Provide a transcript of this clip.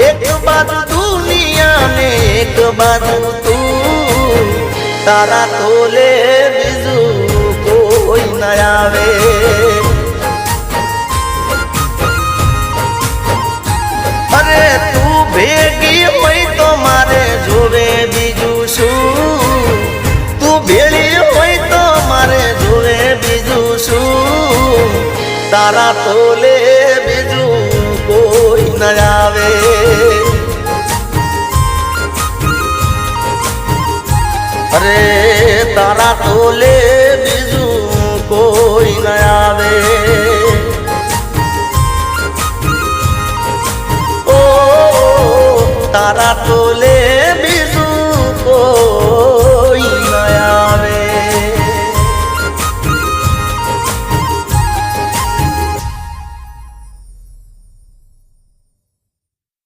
एक बाजू दुनिया ने एक बाजू तू तारा तोले बीजू कोई न आवे अरे तू भेगी होई तो मारे जोवे बीजू शू तू भेड़ी होई तो मारे जोवे बीजू शू तारा तोले बीजू कोई न आवे अरे तारा तोले बीजू कोई न आवे ओ तारा तोले